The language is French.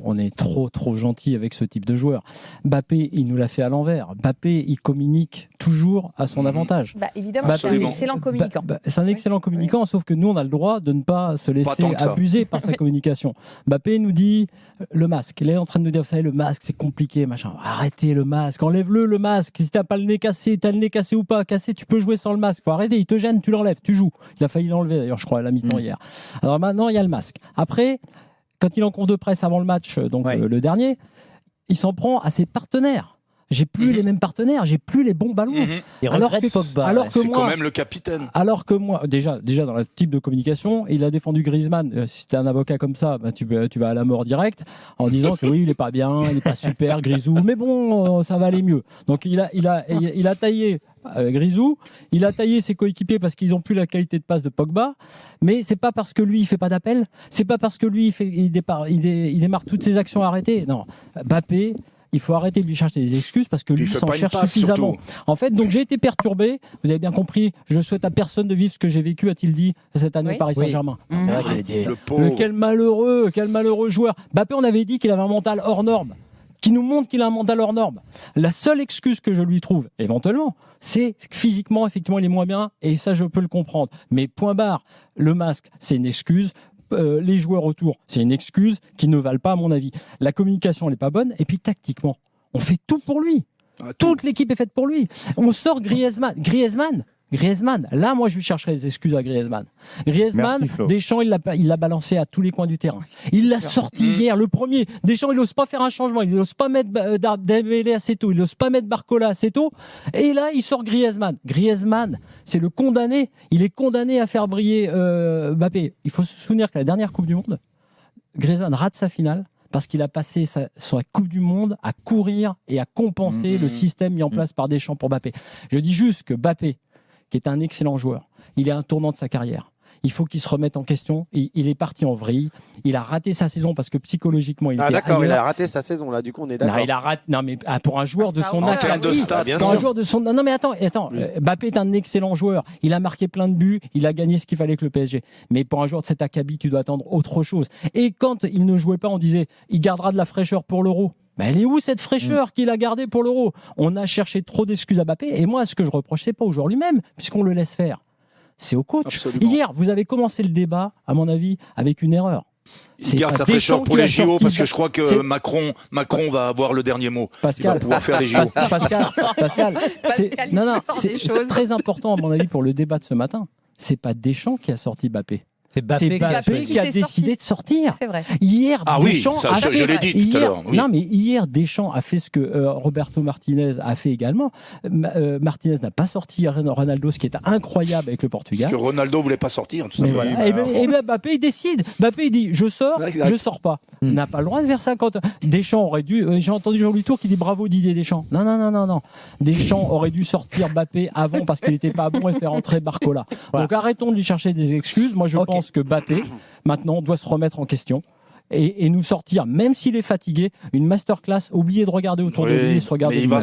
on est trop gentil avec ce type de joueur. Mbappé, il nous l'a fait à l'envers. Mbappé, il communique toujours à son avantage. Évidemment, c'est un excellent communicant. C'est un excellent communicant, sauf que nous, on a le droit de ne pas se laisser abuser par sa communication. Mbappé nous dit le masque. Il est en train de nous dire, vous savez, le masque, c'est compliqué, machin. Arrêtez le masque, enlève-le, le masque. Si t'as pas le nez cassé, t'as le nez cassé ou pas cassé, tu peux jouer sans le masque. Faut arrêter, il te gêne, tu l'enlèves, tu joues. Il a failli l'enlever d'ailleurs, je crois, à la mi-temps hier. Alors maintenant, il y a le masque. Après, quand il est en cours de presse avant le match, le dernier, il s'en prend à ses partenaires. J'ai plus les mêmes partenaires, j'ai plus les bons ballons. Alors que c'est quand même le capitaine. Alors que moi, déjà dans le type de communication, il a défendu Griezmann. Si t'es un avocat comme ça, tu vas à la mort direct en disant que oui, il est pas bien, il est pas super, Grisou, mais bon, ça va aller mieux. Donc il a taillé Grisou, il a taillé ses coéquipiers parce qu'ils ont plus la qualité de passe de Pogba, mais c'est pas parce que lui il fait pas d'appel, c'est pas parce que lui il démarre toutes ses actions arrêtées. Non, Mbappé, il faut arrêter de lui chercher des excuses parce que lui s'en cherche suffisamment. En fait, donc j'ai été perturbé. Vous avez bien compris. Je souhaite à personne de vivre ce que j'ai vécu, a-t-il dit cette année au Paris Saint-Germain. Quel malheureux joueur. Mbappé, on avait dit qu'il avait un mental hors norme. Qui nous montre qu'il a un mental hors norme. La seule excuse que je lui trouve, éventuellement, c'est que physiquement, effectivement, il est moins bien, et ça, je peux le comprendre. Mais point barre, le masque, c'est une excuse. Les joueurs autour, c'est une excuse qui ne valent pas, à mon avis. La communication, elle n'est pas bonne. Et puis, tactiquement, on fait tout pour lui. Toute l'équipe est faite pour lui. On sort Griezmann, là, moi, je lui chercherai des excuses à Griezmann. Deschamps, il l'a balancé à tous les coins du terrain. Il l'a sorti hier, le premier. Deschamps, il n'ose pas faire un changement. Il n'ose pas mettre Dembélé assez tôt. Il n'ose pas mettre Barcola assez tôt. Et là, il sort Griezmann. Griezmann, c'est le condamné. Il est condamné à faire briller Mbappé. Il faut se souvenir que la dernière Coupe du Monde, Griezmann rate sa finale parce qu'il a passé sa Coupe du Monde à courir et à compenser le système mis en place par Deschamps pour Mbappé. Je dis juste que Mbappé, qui est un excellent joueur, il est à un tournant de sa carrière. Il faut qu'il se remette en question. Il est parti en vrille. Il a raté sa saison parce que psychologiquement, il était d'accord, il a raté sa saison là. Du coup, on est d'accord. Non, mais pour un joueur de son âge, de stade, pour un joueur de son. Non, mais attends. Mbappé est un excellent joueur. Il a marqué plein de buts. Il a gagné ce qu'il fallait avec le PSG. Mais pour un joueur de cet acabit, tu dois attendre autre chose. Et quand il ne jouait pas, on disait, il gardera de la fraîcheur pour l'Euro. Mais elle est où cette fraîcheur qu'il a gardée pour l'Euro? On a cherché trop d'excuses à Mbappé. Et moi, ce que je reproche, c'est pas au joueur lui-même, puisqu'on le laisse faire. C'est au coach. Absolument. Hier, vous avez commencé le débat, à mon avis, avec une erreur. Il garde sa fraîcheur pour les JO parce que je crois que Macron va avoir le dernier mot. Il va pouvoir faire les JO. Pascal, c'est très important, à mon avis, pour le débat de ce matin. C'est pas Deschamps qui a sorti Mbappé. C'est Mbappé qui a décidé de sortir. C'est vrai. Hier, Deschamps je l'ai dit tout à l'heure. Oui. Non, mais hier, Deschamps a fait ce que Roberto Martinez a fait également. Martinez n'a pas sorti Ronaldo, ce qui est incroyable avec le Portugal. Parce que Ronaldo voulait pas sortir, tout simplement. Voilà. Et Mbappé, il décide. Mbappé, il dit, je sors, je sors pas. Il n'a pas le droit de faire ça. Quand Deschamps aurait dû. J'ai entendu Jean-Louis Tour qui dit bravo Didier Deschamps. Non. Deschamps aurait dû sortir Mbappé avant parce qu'il n'était pas bon et faire entrer Barcola. Donc arrêtons de lui chercher des excuses. Moi, je pense que Mbappé, maintenant, doit se remettre en question et nous sortir, même s'il est fatigué, une masterclass. Oubliez de regarder autour de lui et se regarder lui-même.